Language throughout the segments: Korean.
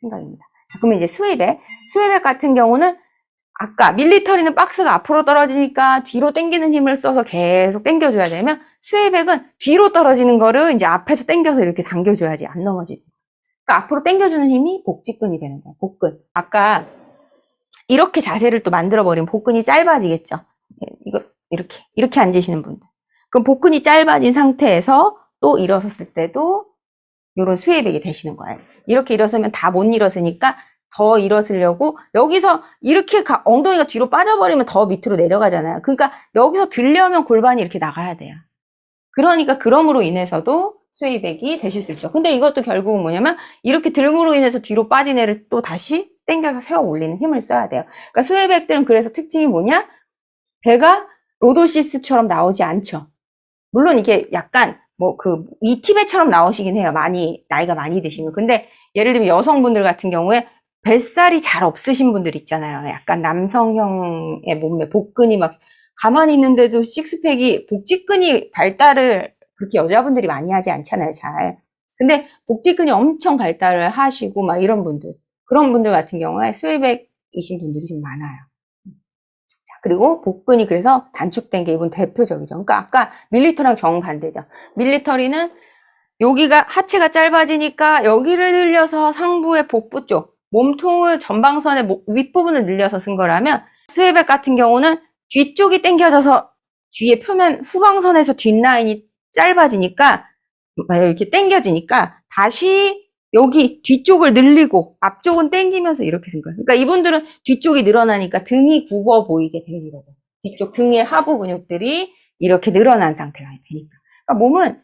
생각입니다. 자, 그러면 이제 스웨백 같은 경우는 아까 밀리터리는 박스가 앞으로 떨어지니까 뒤로 당기는 힘을 써서 계속 당겨줘야 되면 스웨백은 뒤로 떨어지는 거를 이제 앞에서 당겨서 이렇게 당겨줘야지 안 넘어지고. 그러니까 앞으로 당겨주는 힘이 복직근이 되는 거예요. 복근. 아까 이렇게 자세를 또 만들어버리면 복근이 짧아지겠죠. 이거 이렇게 앉으시는 분들. 그럼 복근이 짧아진 상태에서 또 일어섰을 때도 이런 스웨백이 되시는 거예요. 이렇게 일어서면 다 못 일어서니까 더 일어서려고 여기서 이렇게 엉덩이가 뒤로 빠져버리면 더 밑으로 내려가잖아요. 그러니까 여기서 들려면 골반이 이렇게 나가야 돼요. 그러니까 그럼으로 인해서도 스웨이백이 되실 수 있죠. 근데 이것도 결국은 뭐냐면 이렇게 들므로 인해서 뒤로 빠진 애를 또 다시 당겨서 세워 올리는 힘을 써야 돼요. 그러니까 스웨이백들은 그래서 특징이 뭐냐? 배가 로도시스처럼 나오지 않죠. 물론 이게 약간 이티베처럼 나오시긴 해요. 나이가 많이 드시면. 근데 예를 들면 여성분들 같은 경우에 뱃살이 잘 없으신 분들 있잖아요. 약간 남성형의 몸매, 복근이 막 가만히 있는데도 식스팩이, 복직근이 발달을 그렇게 여자분들이 많이 하지 않잖아요, 잘. 근데 복직근이 엄청 발달을 하시고 막 이런 분들, 그런 분들 같은 경우에 스웨백이신 분들이 좀 많아요. 그리고 복근이 그래서 단축된 게 이건 대표적이죠. 그러니까 아까 밀리터리랑 정반대죠. 밀리터리는 여기가 하체가 짧아지니까 여기를 늘려서 상부의 복부 쪽, 몸통을 전방선의 윗부분을 늘려서 쓴 거라면 스웨백 같은 경우는 뒤쪽이 당겨져서 뒤에 표면 후방선에서 뒷라인이 짧아지니까 이렇게 당겨지니까 다시 여기 뒤쪽을 늘리고 앞쪽은 당기면서 이렇게 쓴 거예요. 그러니까 이분들은 뒤쪽이 늘어나니까 등이 굽어 보이게 되는 거죠. 뒤쪽 등의 하부 근육들이 이렇게 늘어난 상태가 되니까. 그러니까 몸은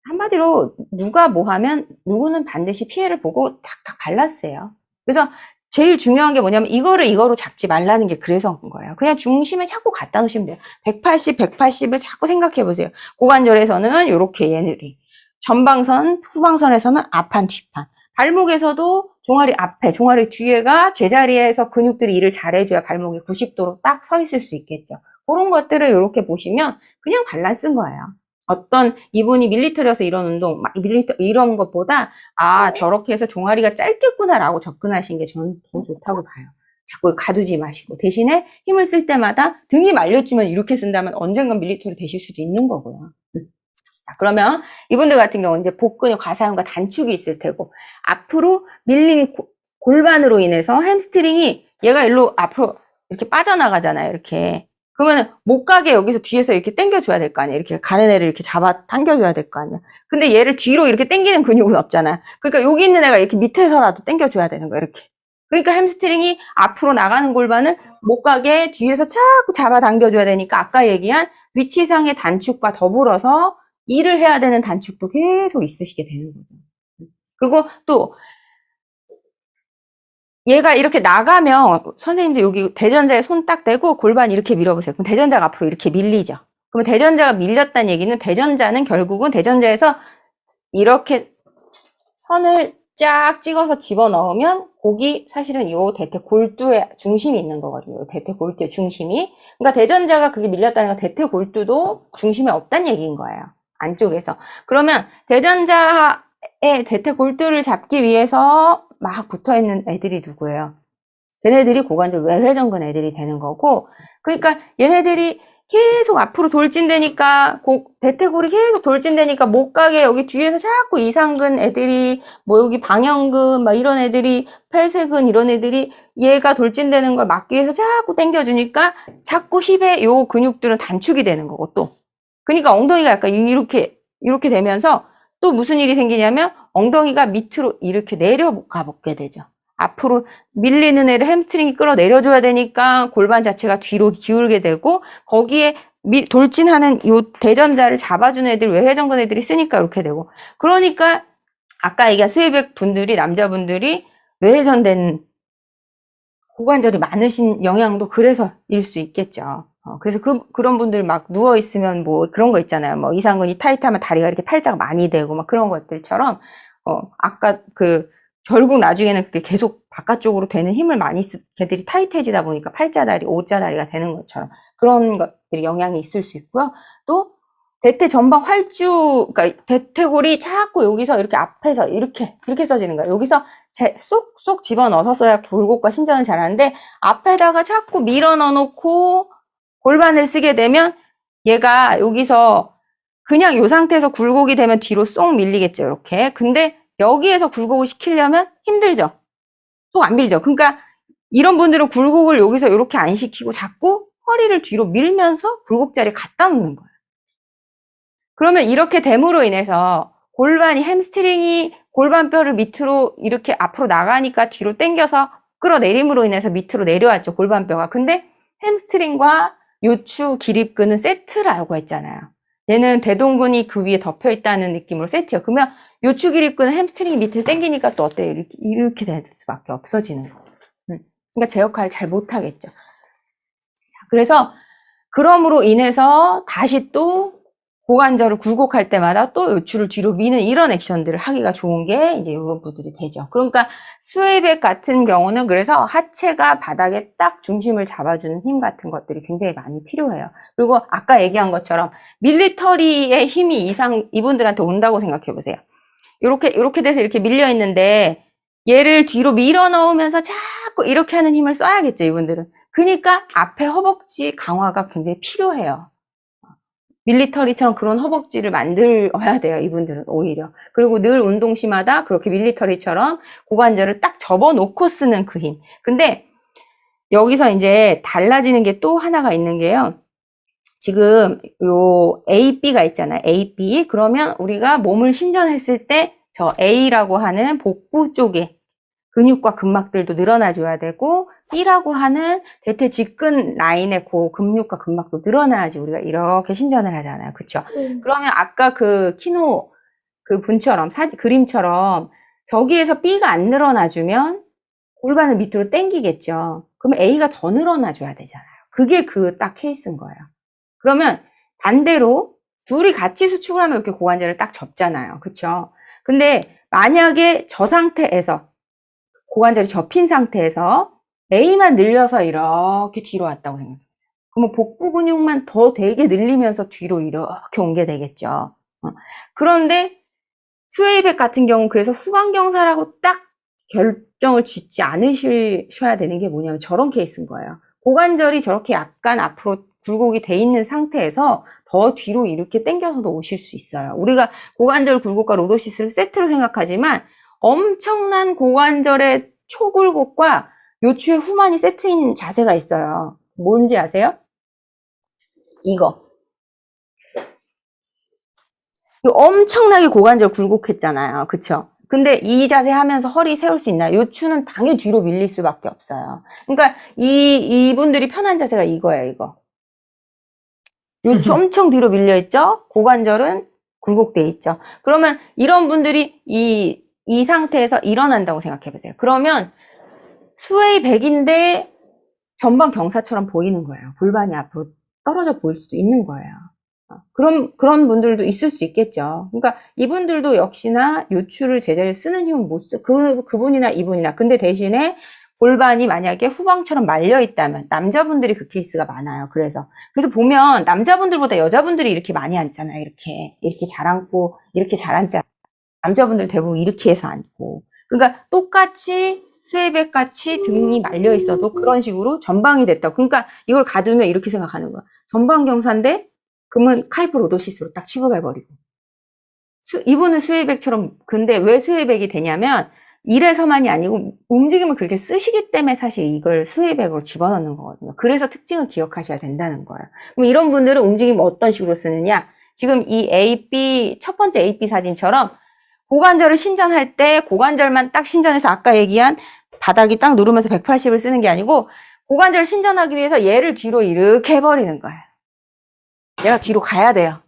한마디로 누가 뭐 하면 누구는 반드시 피해를 보고 탁탁 발랐어요. 그래서 제일 중요한 게 뭐냐면 이거로 잡지 말라는 게 그래서 그런 거예요. 그냥 중심에 자꾸 갖다 놓으시면 돼요. 180을 자꾸 생각해 보세요. 고관절에서는 이렇게 얘네들이, 전방선, 후방선에서는 앞판, 뒷판, 발목에서도 종아리 앞에, 종아리 뒤에가 제자리에서 근육들이 일을 잘해줘야 발목이 90도로 딱 서 있을 수 있겠죠. 그런 것들을 이렇게 보시면 그냥 밸런스인 거예요. 어떤 이분이 밀리터리여서 이런 운동, 이런 것보다 저렇게 해서 종아리가 짧겠구나라고 접근하신 게 저는 더 좋다고 봐요. 자꾸 가두지 마시고 대신에 힘을 쓸 때마다 등이 말렸지만 이렇게 쓴다면 언젠간 밀리터리 되실 수도 있는 거고요. 자, 그러면 이분들 같은 경우는 이제 복근의 과사용과 단축이 있을 테고 앞으로 밀린 골반으로 인해서 햄스트링이 얘가 일로 앞으로 이렇게 빠져나가잖아요. 이렇게. 그러면 못 가게 여기서 뒤에서 이렇게 당겨줘야 될 거 아니에요. 이렇게 가는 애를 이렇게 잡아 당겨줘야 될 거 아니에요. 근데 얘를 뒤로 이렇게 당기는 근육은 없잖아요. 그러니까 여기 있는 애가 이렇게 밑에서라도 당겨줘야 되는 거예요. 이렇게. 그러니까 햄스트링이 앞으로 나가는 골반을 못 가게 뒤에서 자꾸 잡아 당겨줘야 되니까 아까 얘기한 위치상의 단축과 더불어서 일을 해야 되는 단축도 계속 있으시게 되는 거죠. 그리고 또 얘가 이렇게 나가면 선생님도 여기 대전자에 손 딱 대고 골반 이렇게 밀어보세요. 그럼 대전자가 앞으로 이렇게 밀리죠. 그러면 대전자가 밀렸다는 얘기는 대전자는 결국은 대전자에서 이렇게 선을 쫙 찍어서 집어넣으면 거기 사실은 이 대퇴골두의 중심이 있는 거거든요. 대퇴골두의 중심이. 그러니까 대전자가 그게 밀렸다는 건 대퇴골두도 중심에 없다는 얘기인 거예요. 안쪽에서. 그러면 대전자의 대퇴골두를 잡기 위해서 막 붙어있는 애들이 누구예요? 걔네들이 고관절 외회전근 애들이 되는 거고, 그러니까 얘네들이 계속 앞으로 돌진되니까 대퇴골이 계속 돌진되니까 못 가게 여기 뒤에서 자꾸 이상근 애들이 여기 방형근 막 이런 애들이 폐쇄근 이런 애들이 얘가 돌진되는 걸 막기 위해서 자꾸 당겨주니까 자꾸 힙의 요 근육들은 단축이 되는 거고 또 그러니까 엉덩이가 약간 이렇게 되면서 또 무슨 일이 생기냐면 엉덩이가 밑으로 이렇게 내려가 보게 되죠. 앞으로 밀리는 애를 햄스트링이 끌어내려줘야 되니까 골반 자체가 뒤로 기울게 되고 거기에 돌진하는 요 대전자를 잡아주는 애들 외회전근 애들이 쓰니까 이렇게 되고 그러니까 아까 얘기한 스웨백 분들이 남자분들이 외회전된 고관절이 많으신 영향도 그래서일 수 있겠죠. 그래서 그런 분들 막 누워있으면 그런 거 있잖아요. 이상근이 타이트하면 다리가 이렇게 팔자가 많이 되고 막 그런 것들처럼, 아까 결국 나중에는 그게 계속 바깥쪽으로 되는 힘을 많이 걔들이 타이트해지다 보니까 팔자다리, 오자다리가 되는 것처럼 그런 것들이 영향이 있을 수 있고요. 또 대퇴 전방 활주, 그러니까 대퇴골이 자꾸 여기서 이렇게 앞에서 이렇게 써지는 거예요. 여기서 쏙쏙 집어넣어서 써야 굴곡과 신전을 잘하는데 앞에다가 자꾸 밀어 넣어놓고 골반을 쓰게 되면 얘가 여기서 그냥 이 상태에서 굴곡이 되면 뒤로 쏙 밀리겠죠, 이렇게. 근데 여기에서 굴곡을 시키려면 힘들죠. 쏙 안 밀죠. 그러니까 이런 분들은 굴곡을 여기서 이렇게 안 시키고 자꾸 허리를 뒤로 밀면서 굴곡자리에 갖다 놓는 거예요. 그러면 이렇게 됨으로 인해서 골반이 햄스트링이 골반뼈를 밑으로 이렇게 앞으로 나가니까 뒤로 당겨서 끌어내림으로 인해서 밑으로 내려왔죠, 골반뼈가. 근데 햄스트링과 요추 기립근은 세트라고 했잖아요. 얘는 대동근이 그 위에 덮여 있다는 느낌으로 세트예요. 그러면 요추 기립근은 햄스트링이 밑에 당기니까 또 어때요? 이렇게 될 수밖에 없어지는 거예요. 그러니까 제 역할을 잘 못하겠죠. 그래서 그럼으로 인해서 다시 또 고관절을 굴곡할 때마다 또 요추를 뒤로 미는 이런 액션들을 하기가 좋은 게 이제 이런 부분들이 되죠. 그러니까 스웨이백 같은 경우는 그래서 하체가 바닥에 딱 중심을 잡아주는 힘 같은 것들이 굉장히 많이 필요해요. 그리고 아까 얘기한 것처럼 밀리터리의 힘이 이분들한테 온다고 생각해 보세요. 이렇게 돼서 이렇게 밀려 있는데 얘를 뒤로 밀어 넣으면서 자꾸 이렇게 하는 힘을 써야겠죠, 이분들은. 그러니까 앞에 허벅지 강화가 굉장히 필요해요. 밀리터리처럼 그런 허벅지를 만들어야 돼요, 이분들은 오히려. 그리고 늘 운동 시마다 그렇게 밀리터리처럼 고관절을 딱 접어놓고 쓰는 그 힘. 근데 여기서 이제 달라지는 게 또 하나가 있는 게요. 지금 요 A, B가 있잖아요. A, B. 그러면 우리가 몸을 신전했을 때 저 A라고 하는 복부 쪽에 근육과 근막들도 늘어나줘야 되고 B라고 하는 대퇴 직근 라인의 그 근육과 근막도 늘어나야지 우리가 이렇게 신전을 하잖아요. 그쵸? 그러면 아까 그 키노 그 분처럼 그림처럼 저기에서 B가 안 늘어나주면 골반을 밑으로 당기겠죠. 그러면 A가 더 늘어나줘야 되잖아요. 그게 그 딱 케이스인 거예요. 그러면 반대로 둘이 같이 수축을 하면 이렇게 고관절을 딱 접잖아요. 그쵸? 근데 만약에 저 상태에서 고관절이 접힌 상태에서 A만 늘려서 이렇게 뒤로 왔다고 생각해요. 그러면 복부 근육만 더 되게 늘리면서 뒤로 이렇게 옮게 되겠죠. 그런데 스웨이백 같은 경우 그래서 후방경사라고 딱 결정을 짓지 않으셔야 되는 게 뭐냐면 저런 케이스인 거예요. 고관절이 저렇게 약간 앞으로 굴곡이 돼 있는 상태에서 더 뒤로 이렇게 당겨서도 오실 수 있어요. 우리가 고관절 굴곡과 로도시스를 세트로 생각하지만 엄청난 고관절의 초굴곡과 요추의 후만이 세트인 자세가 있어요. 뭔지 아세요? 이거 엄청나게 고관절 굴곡했잖아요. 그쵸? 근데 이 자세 하면서 허리 세울 수 있나요? 요추는 당연히 뒤로 밀릴 수밖에 없어요. 그러니까 이분들이 편한 자세가 이거예요, 이거. 요추 엄청 뒤로 밀려 있죠? 고관절은 굴곡돼 있죠. 그러면 이런 분들이 이 상태에서 일어난다고 생각해 보세요. 그러면 스웨이백인데 전방 경사처럼 보이는 거예요. 골반이 앞으로 떨어져 보일 수도 있는 거예요. 그런 분들도 있을 수 있겠죠. 그러니까 이분들도 역시나 요추를 제자리에 쓰는 힘은 못 쓰, 그분이나 이분이나. 근데 대신에 골반이 만약에 후방처럼 말려 있다면, 남자분들이 그 케이스가 많아요. 그래서 보면 남자분들보다 여자분들이 이렇게 많이 앉잖아요. 이렇게 잘 앉고, 이렇게 잘 앉잖아요. 남자분들 대부분 이렇게 해서 앉고. 그러니까 똑같이 스웨이백 같이 등이 말려 있어도 그런 식으로 전방이 됐다. 그러니까 이걸 가두면 이렇게 생각하는 거야. 전방 경사인데 그러면 카이프로도시스로 딱 취급해버리고. 이분은 스웨이백처럼, 근데 왜 스웨이백이 되냐면 이래서만이 아니고 움직임을 그렇게 쓰시기 때문에 사실 이걸 스웨이백으로 집어넣는 거거든요. 그래서 특징을 기억하셔야 된다는 거예요. 그럼 이런 분들은 움직임을 어떤 식으로 쓰느냐? 지금 이 AB, 첫 번째 AB 사진처럼 고관절을 신전할 때 고관절만 딱 신전해서 아까 얘기한 바닥이 딱 누르면서 180을 쓰는 게 아니고 고관절을 신전하기 위해서 얘를 뒤로 이렇게 해버리는 거예요. 얘가 뒤로 가야 돼요.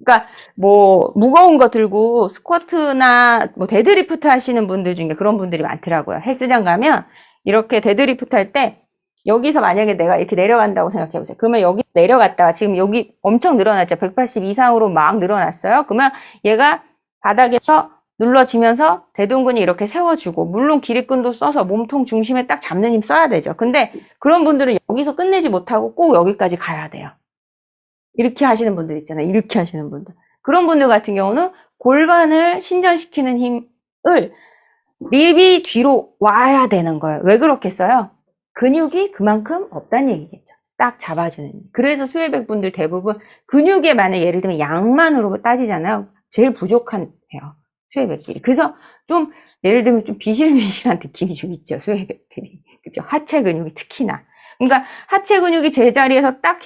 그러니까 뭐 무거운 거 들고 스쿼트나 뭐 데드리프트 하시는 분들 중에 그런 분들이 많더라고요. 헬스장 가면 이렇게 데드리프트 할 때 여기서 만약에 내가 이렇게 내려간다고 생각해 보세요. 그러면 여기 내려갔다가 지금 여기 엄청 늘어났죠. 180 이상으로 막 늘어났어요. 그러면 얘가 바닥에서 눌러지면서 대둔근이 이렇게 세워주고, 물론 기립근도 써서 몸통 중심에 딱 잡는 힘 써야 되죠. 근데 그런 분들은 여기서 끝내지 못하고 꼭 여기까지 가야 돼요. 이렇게 하시는 분들 있잖아요. 이렇게 하시는 분들. 그런 분들 같은 경우는 골반을 신전시키는 힘을 립이 뒤로 와야 되는 거예요. 왜 그렇겠어요? 근육이 그만큼 없다는 얘기겠죠. 딱 잡아주는. 그래서 수혜백 분들 대부분 근육에 만약 예를 들면 양만으로 따지잖아요. 제일 부족해요. 수혜백들이. 그래서 좀 예를 들면 좀 비실비실한 느낌이 좀 있죠. 수혜백들이. 그죠? 하체 근육이 특히나. 그러니까 하체 근육이 제자리에서 딱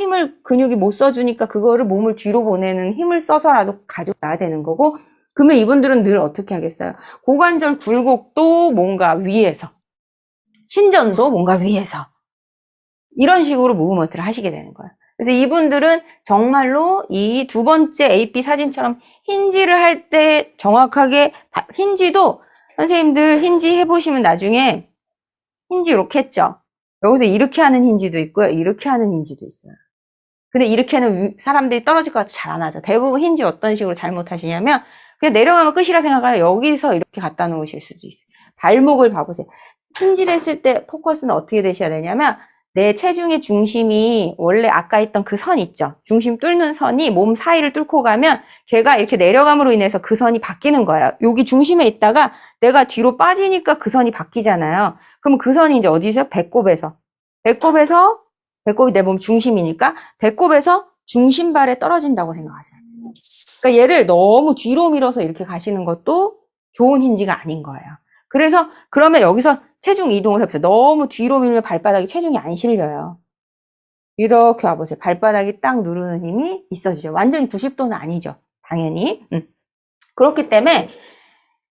근육이 못 써주니까 그거를 몸을 뒤로 보내는 힘을 써서라도 가져가야 되는 거고, 그러면 이분들은 늘 어떻게 하겠어요? 고관절 굴곡도 뭔가 위에서, 신전도 뭔가 위에서, 이런 식으로 무브먼트를 하시게 되는 거예요. 그래서 이분들은 정말로 이 두 번째 AP 사진처럼 힌지를 할 때 정확하게, 힌지도 선생님들 힌지 해보시면 나중에 힌지 이렇게 했죠. 여기서 이렇게 하는 힌지도 있고요. 이렇게 하는 힌지도 있어요. 근데 이렇게는 사람들이 떨어질 것 같이 잘 안 하죠. 대부분 힌지 어떤 식으로 잘못하시냐면 그냥 내려가면 끝이라 생각하여 여기서 이렇게 갖다 놓으실 수도 있어요. 발목을 봐보세요. 힌지를 했을 때 포커스는 어떻게 되셔야 되냐면 내 체중의 중심이 원래 아까 있던 그 선 있죠. 중심 뚫는 선이 몸 사이를 뚫고 가면 걔가 이렇게 내려감으로 인해서 그 선이 바뀌는 거예요. 여기 중심에 있다가 내가 뒤로 빠지니까 그 선이 바뀌잖아요. 그럼 그 선이 이제 어디서? 배꼽에서. 배꼽이 내 몸 중심이니까 배꼽에서 중심발에 떨어진다고 생각하잖아요. 그러니까 얘를 너무 뒤로 밀어서 이렇게 가시는 것도 좋은 힌지가 아닌 거예요. 그래서 그러면 여기서 체중 이동을 해보세요. 너무 뒤로 밀면 발바닥에 체중이 안 실려요. 이렇게 와보세요. 발바닥이 딱 누르는 힘이 있어지죠. 완전히 90도는 아니죠. 당연히. 그렇기 때문에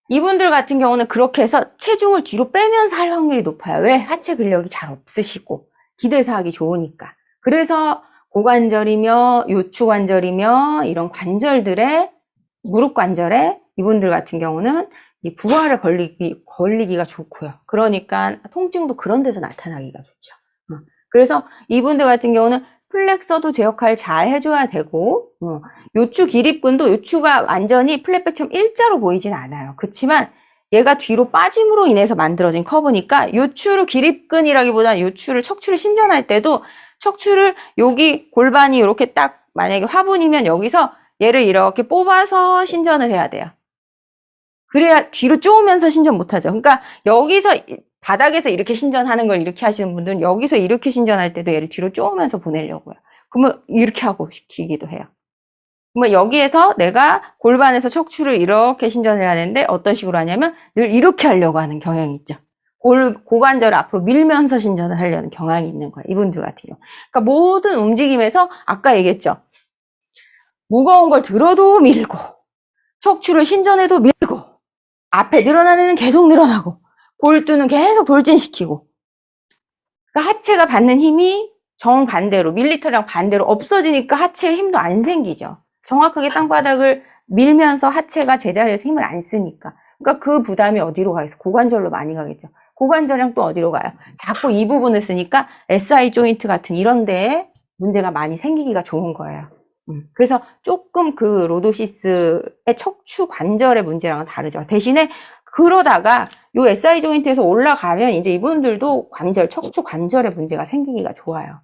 이분들 같은 경우는 그렇게 해서 체중을 뒤로 빼면서 할 확률이 높아요. 왜? 하체 근력이 잘 없으시고 기대서 하기 좋으니까. 그래서 고관절이며 요추관절이며 이런 관절들의 무릎 관절에 이분들 같은 경우는 이 부하를 걸리기가 좋고요. 그러니까 통증도 그런 데서 나타나기가 좋죠. 그래서 이분들 같은 경우는 플렉서도 제 역할을 잘 해줘야 되고, 요추 기립근도 요추가 완전히 플랫백처럼 일자로 보이진 않아요. 그렇지만 얘가 뒤로 빠짐으로 인해서 만들어진 커브니까 요추를 기립근이라기보다는 요추를 척추를 신전할 때도 척추를 여기 골반이 이렇게 딱 만약에 화분이면 여기서 얘를 이렇게 뽑아서 신전을 해야 돼요. 그래야 뒤로 쪼으면서 신전 못하죠. 그러니까 여기서 바닥에서 이렇게 신전하는 걸 이렇게 하시는 분들은 여기서 이렇게 신전할 때도 얘를 뒤로 쪼으면서 보내려고요. 그러면 이렇게 하고 시키기도 해요. 그러면 여기에서 내가 골반에서 척추를 이렇게 신전을 하는데 어떤 식으로 하냐면 늘 이렇게 하려고 하는 경향이 있죠. 고관절을 앞으로 밀면서 신전을 하려는 경향이 있는 거예요. 이분들 같은 경우. 그러니까 모든 움직임에서 아까 얘기했죠. 무거운 걸 들어도 밀고 척추를 신전해도 밀고 앞에 늘어나는 애는 계속 늘어나고 볼두는 계속 돌진시키고 그러니까 하체가 받는 힘이 정반대로 밀리터리랑 반대로 없어지니까 하체에 힘도 안 생기죠. 정확하게 땅바닥을 밀면서 하체가 제자리에서 힘을 안 쓰니까. 그러니까 그 부담이 어디로 가겠어? 고관절로 많이 가겠죠. 고관절이랑 또 어디로 가요? 자꾸 이 부분을 쓰니까 SI 조인트 같은 이런 데에 문제가 많이 생기기가 좋은 거예요. 그래서 조금 그 로도시스의 척추 관절의 문제랑은 다르죠. 대신에 그러다가 요 SI 조인트에서 올라가면 이제 이분들도 척추 관절의 문제가 생기기가 좋아요.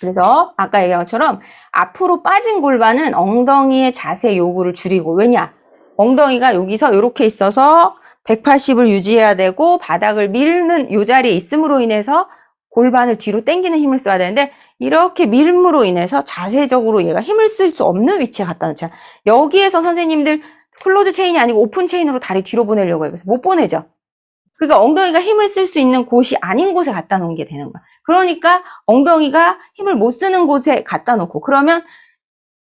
그래서 아까 얘기한 것처럼 앞으로 빠진 골반은 엉덩이의 자세 요구를 줄이고, 왜냐? 엉덩이가 여기서 이렇게 있어서 180을 유지해야 되고 바닥을 밀는 요 자리에 있음으로 인해서 골반을 뒤로 당기는 힘을 써야 되는데 이렇게 밀음으로 인해서 자세적으로 얘가 힘을 쓸 수 없는 위치에 갖다 놓잖아. 여기에서 선생님들 클로즈 체인이 아니고 오픈 체인으로 다리 뒤로 보내려고 해요. 못 보내죠. 그러니까 엉덩이가 힘을 쓸 수 있는 곳이 아닌 곳에 갖다 놓은 게 되는 거야. 그러니까 엉덩이가 힘을 못 쓰는 곳에 갖다 놓고 그러면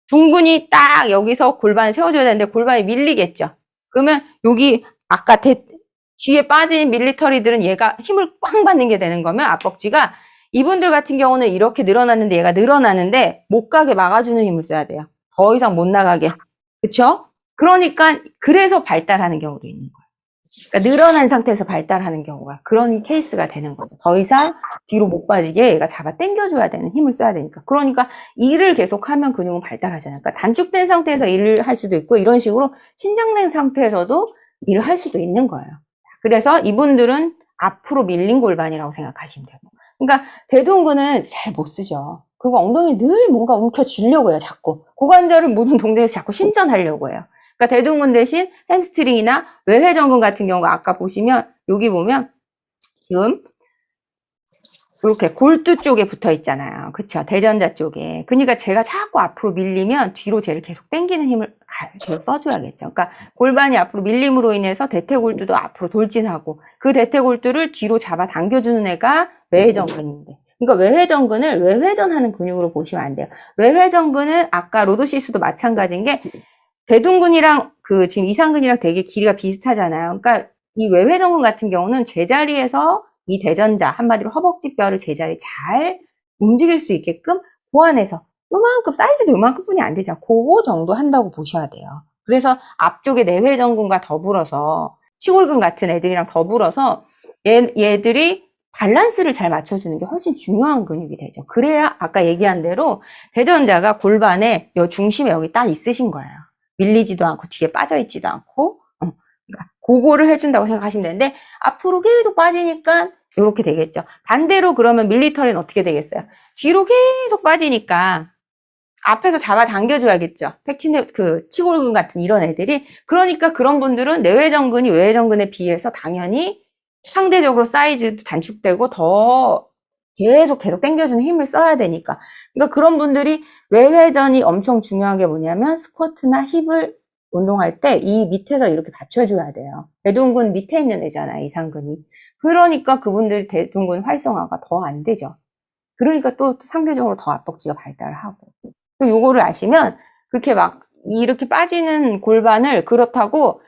둥근이 딱 여기서 골반을 세워줘야 되는데 골반이 밀리겠죠. 그러면 여기 아까 뒤에 빠진 밀리터리들은 얘가 힘을 꽉 받는 게 되는 거면 앞벅지가 이분들 같은 경우는 이렇게 늘어났는데 얘가 늘어나는데 못 가게 막아주는 힘을 써야 돼요. 더 이상 못 나가게. 그쵸? 그러니까 그래서 발달하는 경우도 있는 거예요. 그러니까 늘어난 상태에서 발달하는 경우가 그런 케이스가 되는 거죠. 더 이상 뒤로 못 빠지게 얘가 잡아 당겨줘야 되는 힘을 써야 되니까. 그러니까 일을 계속하면 근육은 발달하잖아요. 그러니까 단축된 상태에서 일을 할 수도 있고 이런 식으로 신장된 상태에서도 일을 할 수도 있는 거예요. 그래서 이분들은 앞으로 밀린 골반이라고 생각하시면 되고. 그러니까 대둔근은 잘 못 쓰죠. 그리고 엉덩이를 늘 뭔가 움켜쥐려고 해요, 자꾸. 고관절을 모든 동작에서 자꾸 신전하려고 해요. 그러니까 대둔근 대신 햄스트링이나 외회전근 같은 경우가 아까 보시면, 여기 보면, 지금, 이렇게 골두 쪽에 붙어 있잖아요. 그쵸? 대전자 쪽에. 그러니까 제가 자꾸 앞으로 밀리면 뒤로 쟤를 계속 당기는 힘을 계속 써줘야겠죠. 그러니까 골반이 앞으로 밀림으로 인해서 대퇴골두도 앞으로 돌진하고 그 대퇴골두를 뒤로 잡아 당겨주는 애가 외회전근인데. 그러니까 외회전근을 외회전하는 근육으로 보시면 안 돼요. 외회전근은 아까 로도시스도 마찬가지인 게 대둔근이랑 그 지금 이상근이랑 되게 길이가 비슷하잖아요. 그러니까 이 외회전근 같은 경우는 제자리에서 이 대전자, 한마디로 허벅지 뼈를 제자리 잘 움직일 수 있게끔 보완해서 요만큼, 사이즈도 요만큼뿐이 안 되죠. 그거 정도 한다고 보셔야 돼요. 그래서 앞쪽에 내회전근과 더불어서 치골근 같은 애들이랑 더불어서 얘들이 밸런스를 잘 맞춰주는 게 훨씬 중요한 근육이 되죠. 그래야 아까 얘기한 대로 대전자가 골반에 요 중심에 여기 딱 있으신 거예요. 밀리지도 않고 뒤에 빠져있지도 않고 그러니까 그거를 해준다고 생각하시면 되는데 앞으로 계속 빠지니까 이렇게 되겠죠. 반대로 그러면 밀리터리는 어떻게 되겠어요? 뒤로 계속 빠지니까 앞에서 잡아 당겨줘야겠죠. 팩틴, 그 치골근 같은 이런 애들이. 그러니까 그런 분들은 내외전근이 외외전근에 비해서 당연히 상대적으로 사이즈도 단축되고 더 계속 당겨주는 힘을 써야 되니까. 그러니까 그런 분들이 외회전이 엄청 중요한 게 뭐냐면 스쿼트나 힙을 운동할 때 이 밑에서 이렇게 받쳐줘야 돼요. 대둔근 밑에 있는 애잖아요, 이상근이. 그러니까 그분들 대둔근 활성화가 더 안 되죠. 그러니까 또 상대적으로 더 압벅지가 발달하고. 요거를 아시면 그렇게 막 이렇게 빠지는 골반을 그렇다고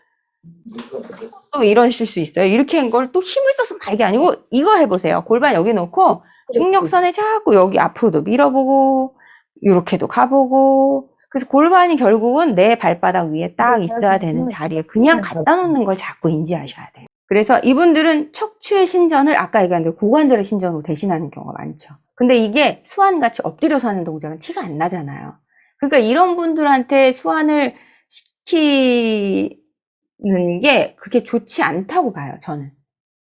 또 이러실 수 있어요. 이렇게 한 걸 또 힘을 써서 막 이게 아니고 이거 해보세요. 골반 여기 놓고 중력선에 자꾸 여기 앞으로도 밀어보고 이렇게도 가보고 그래서 골반이 결국은 내 발바닥 위에 딱 있어야 되는 자리에 그냥 갖다 놓는 걸 자꾸 인지하셔야 돼요. 그래서 이분들은 척추의 신전을 아까 얘기한 대로 고관절의 신전으로 대신하는 경우가 많죠. 근데 이게 수완같이 엎드려서 하는 동작은 티가 안 나잖아요. 그러니까 이런 분들한테 수완을 시키는 게 그렇게 좋지 않다고 봐요, 저는.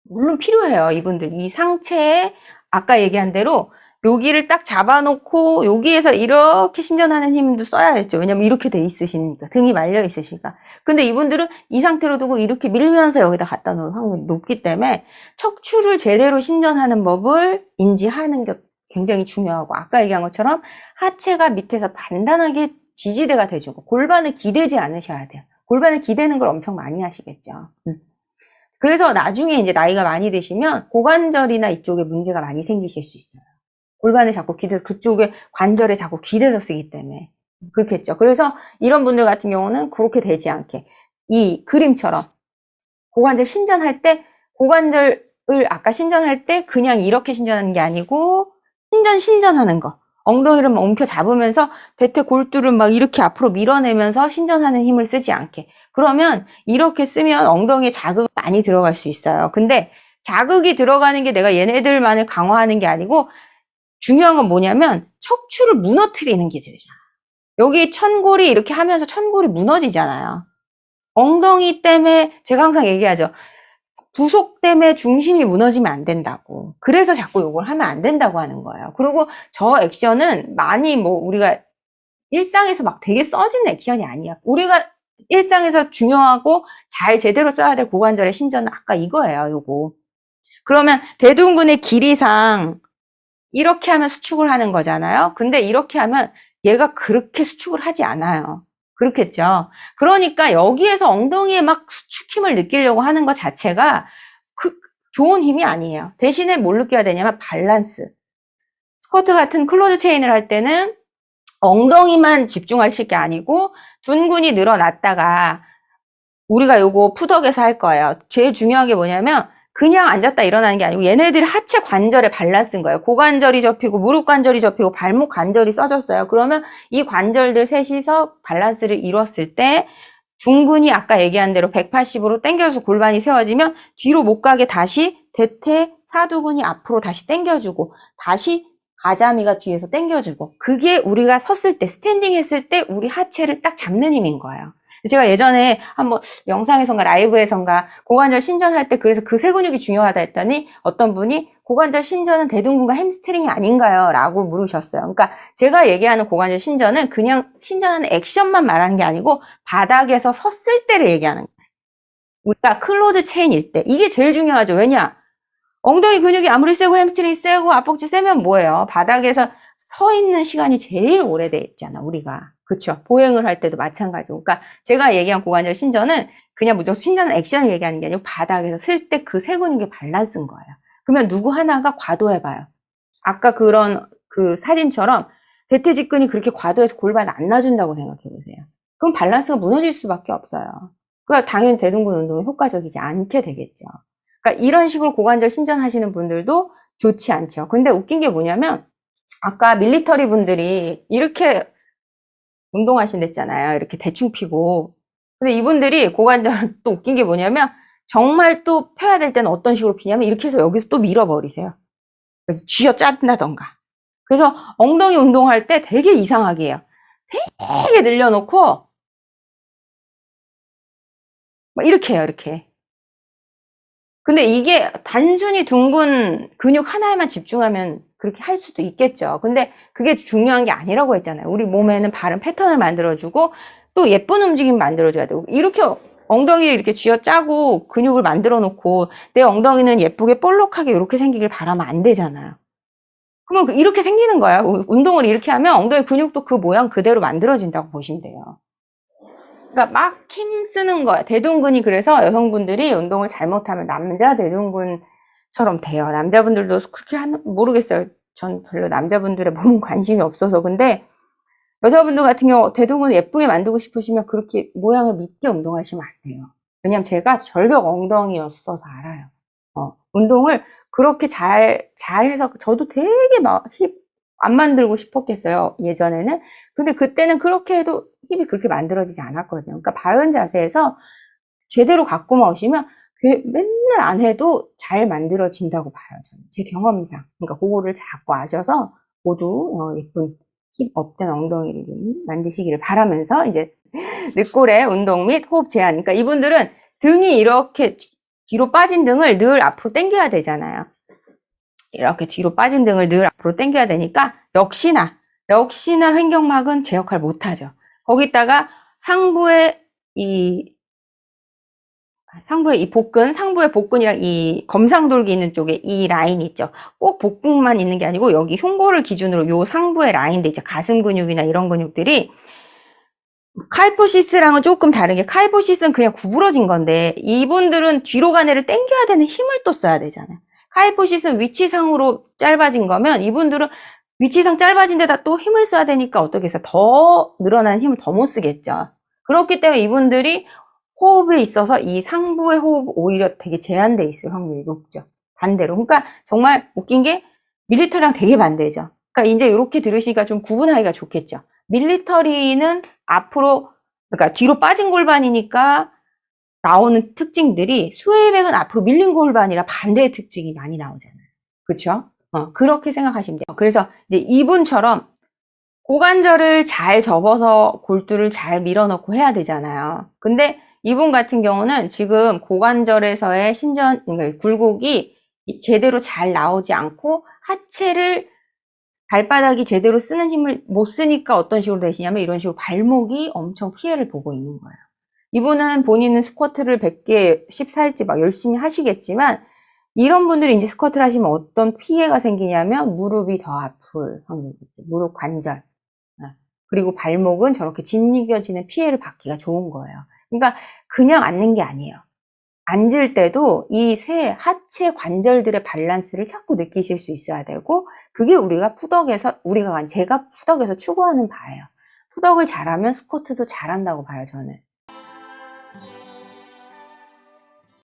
물론 필요해요, 이분들. 이 상체에 아까 얘기한 대로 여기를 딱 잡아놓고 여기에서 이렇게 신전하는 힘도 써야겠죠. 왜냐면 이렇게 돼 있으시니까. 등이 말려 있으시니까. 근데 이분들은 이 상태로 두고 이렇게 밀면서 여기다 갖다 놓을 확률이 높기 때문에 척추를 제대로 신전하는 법을 인지하는 게 굉장히 중요하고 아까 얘기한 것처럼 하체가 밑에서 단단하게 지지대가 돼주고 골반을 기대지 않으셔야 돼요. 골반을 기대는 걸 엄청 많이 하시겠죠. 그래서 나중에 이제 나이가 많이 드시면 고관절이나 이쪽에 문제가 많이 생기실 수 있어요. 골반을 자꾸 기대서 그쪽에 관절에 자꾸 기대서 쓰기 때문에 그렇겠죠. 그래서 이런 분들 같은 경우는 그렇게 되지 않게 이 그림처럼 고관절 신전할 때 고관절을 아까 신전할 때 그냥 이렇게 신전하는 게 아니고 신전하는 거. 엉덩이를 막 움켜 잡으면서 대퇴 골두를 막 이렇게 앞으로 밀어내면서 신전하는 힘을 쓰지 않게. 그러면 이렇게 쓰면 엉덩이에 자극이 많이 들어갈 수 있어요. 근데 자극이 들어가는 게 내가 얘네들만을 강화하는 게 아니고 중요한 건 뭐냐면 척추를 무너뜨리는 게 되잖아. 여기 천골이 이렇게 하면서 천골이 무너지잖아요. 엉덩이 때문에 제가 항상 얘기하죠. 부속 때문에 중심이 무너지면 안 된다고. 그래서 자꾸 이걸 하면 안 된다고 하는 거예요. 그리고 저 액션은 많이 뭐 우리가 일상에서 막 되게 써지는 액션이 아니야. 우리가 일상에서 중요하고 잘 제대로 써야 될 고관절의 신전은 아까 이거예요, 요거. 그러면 대둔근의 길이상 이렇게 하면 수축을 하는 거잖아요. 근데 이렇게 하면 얘가 그렇게 수축을 하지 않아요. 그렇겠죠. 그러니까 여기에서 엉덩이에 막 수축 힘을 느끼려고 하는 것 자체가 좋은 힘이 아니에요. 대신에 뭘 느껴야 되냐면 밸런스. 스쿼트 같은 클로즈 체인을 할 때는 엉덩이만 집중하실 게 아니고 둔근이 늘어났다가 우리가 요거 푸덕에서 할 거예요. 제일 중요한 게 뭐냐면 그냥 앉았다 일어나는 게 아니고 얘네들이 하체 관절의 밸런스인 거예요. 고관절이 접히고 무릎 관절이 접히고 발목 관절이 써졌어요. 그러면 이 관절들 셋이서 밸런스를 이뤘을 때 둔근이 아까 얘기한 대로 180으로 당겨서 골반이 세워지면 뒤로 못 가게 다시 대퇴 사두근이 앞으로 다시 당겨주고 다시 가자미가 뒤에서 당겨주고 그게 우리가 섰을 때 스탠딩 했을 때 우리 하체를 딱 잡는 힘인 거예요. 제가 예전에 한번 영상에선가 라이브에선가 고관절 신전할 때 그래서 그 세 근육이 중요하다 했더니 어떤 분이 고관절 신전은 대둔근과 햄스트링이 아닌가요? 라고 물으셨어요. 그러니까 제가 얘기하는 고관절 신전은 그냥 신전하는 액션만 말하는 게 아니고 바닥에서 섰을 때를 얘기하는 거예요. 우리가 클로즈 체인일 때 이게 제일 중요하죠. 왜냐? 엉덩이 근육이 아무리 세고 햄스트링이 세고 앞벅지 세면 뭐예요? 바닥에서 서 있는 시간이 제일 오래됐잖아, 우리가. 그쵸? 보행을 할 때도 마찬가지고. 그러니까 제가 얘기한 고관절 신전은 그냥 무조건 신전은 액션을 얘기하는 게 아니고 바닥에서 쓸 때 그 세 근육의 밸런스인 거예요. 그러면 누구 하나가 과도해봐요. 아까 그런 그 사진처럼 대퇴직근이 그렇게 과도해서 골반 안 놔준다고 생각해보세요. 그럼 밸런스가 무너질 수밖에 없어요. 그러니까 당연히 대둔근 운동이 효과적이지 않게 되겠죠. 그러니까 이런 식으로 고관절 신전하시는 분들도 좋지 않죠. 근데 웃긴 게 뭐냐면 아까 밀리터리 분들이 이렇게 운동하신댔잖아요. 이렇게 대충 피고. 근데 이분들이 고관절 또 웃긴 게 뭐냐면 정말 또 펴야 될 때는 어떤 식으로 피냐면 이렇게 해서 여기서 또 밀어버리세요. 그래서 쥐어 짠다던가. 그래서 엉덩이 운동할 때 되게 이상하게 해요. 되게 늘려놓고 막 이렇게 해요. 이렇게. 근데 이게 단순히 둥근 근육 하나에만 집중하면 그렇게 할 수도 있겠죠. 근데 그게 중요한 게 아니라고 했잖아요. 우리 몸에는 바른 패턴을 만들어주고 또 예쁜 움직임 만들어줘야 되고 이렇게 엉덩이를 이렇게 쥐어짜고 근육을 만들어 놓고 내 엉덩이는 예쁘게 볼록하게 이렇게 생기길 바라면 안 되잖아요. 그러면 이렇게 생기는 거야. 운동을 이렇게 하면 엉덩이 근육도 그 모양 그대로 만들어진다고 보시면 돼요. 그러니까 막 힘쓰는 거야. 대둔근이 그래서 여성분들이 운동을 잘못하면 남자 대둔근처럼 돼요. 남자분들도 그렇게 하면 모르겠어요. 전 별로 남자분들의 몸 관심이 없어서. 근데 여자분들 같은 경우 대둔근을 예쁘게 만들고 싶으시면 그렇게 모양을 믿게 운동하시면 안 돼요. 왜냐면 제가 절벽 엉덩이였어서 알아요. 운동을 그렇게 잘해서 저도 되게 막 힙 안 만들고 싶었겠어요, 예전에는. 근데 그때는 그렇게 해도 힙이 그렇게 만들어지지 않았거든요. 그러니까 바른 자세에서 제대로 가꾸만 오시면 맨날 안 해도 잘 만들어진다고 봐요, 저는. 제 경험상. 그러니까 그거를 자꾸 아셔서 모두 예쁜 힙 업된 엉덩이를 좀 만드시기를 바라면서 이제 늑골의 운동 및 호흡 제한. 그러니까 이분들은 등이 이렇게 뒤로 빠진 등을 늘 앞으로 당겨야 되잖아요. 이렇게 뒤로 빠진 등을 늘 앞으로 당겨야 되니까 역시나 횡격막은 제 역할 못하죠. 거기다가 상부의 이 복근, 상부의 복근이랑 이 검상돌기 있는 쪽에 이 라인 있죠. 꼭 복근만 있는 게 아니고 여기 흉골을 기준으로 요 상부의 라인들 있죠. 가슴 근육이나 이런 근육들이 카이포시스랑은 조금 다른 게 카이포시스는 그냥 구부러진 건데 이분들은 뒤로 간 애를 당겨야 되는 힘을 또 써야 되잖아요. 카이포시스는 위치상으로 짧아진 거면 이분들은 위치상 짧아진 데다 또 힘을 써야 되니까 어떻게 해서 더 늘어난 힘을 더 못 쓰겠죠. 그렇기 때문에 이분들이 호흡에 있어서 이 상부의 호흡 오히려 되게 제한돼 있을 확률이 높죠. 반대로. 그러니까 정말 웃긴 게 밀리터리랑 되게 반대죠. 그러니까 이제 이렇게 들으시니까 좀 구분하기가 좋겠죠. 밀리터리는 앞으로, 그러니까 뒤로 빠진 골반이니까 나오는 특징들이 스웨이백은 앞으로 밀린 골반이라 반대의 특징이 많이 나오잖아요. 그렇죠? 그렇게 생각하시면 돼요. 그래서 이제 이분처럼 고관절을 잘 접어서 골두를 잘 밀어넣고 해야 되잖아요. 근데 이분 같은 경우는 지금 고관절에서의 그러니까 굴곡이 제대로 잘 나오지 않고 하체를 발바닥이 제대로 쓰는 힘을 못 쓰니까 어떤 식으로 되시냐면 이런 식으로 발목이 엄청 피해를 보고 있는 거예요. 이분은 본인은 스쿼트를 100개 14일째 막 열심히 하시겠지만 이런 분들이 이제 스쿼트를 하시면 어떤 피해가 생기냐면 무릎이 더 아플 확률이 있죠. 무릎 관절. 그리고 발목은 저렇게 짓이겨지는 피해를 받기가 좋은 거예요. 그러니까 그냥 앉는 게 아니에요. 앉을 때도 이 세 하체 관절들의 밸런스를 자꾸 느끼실 수 있어야 되고 그게 제가 푸덕에서 추구하는 바예요. 푸덕을 잘하면 스쿼트도 잘한다고 봐요, 저는.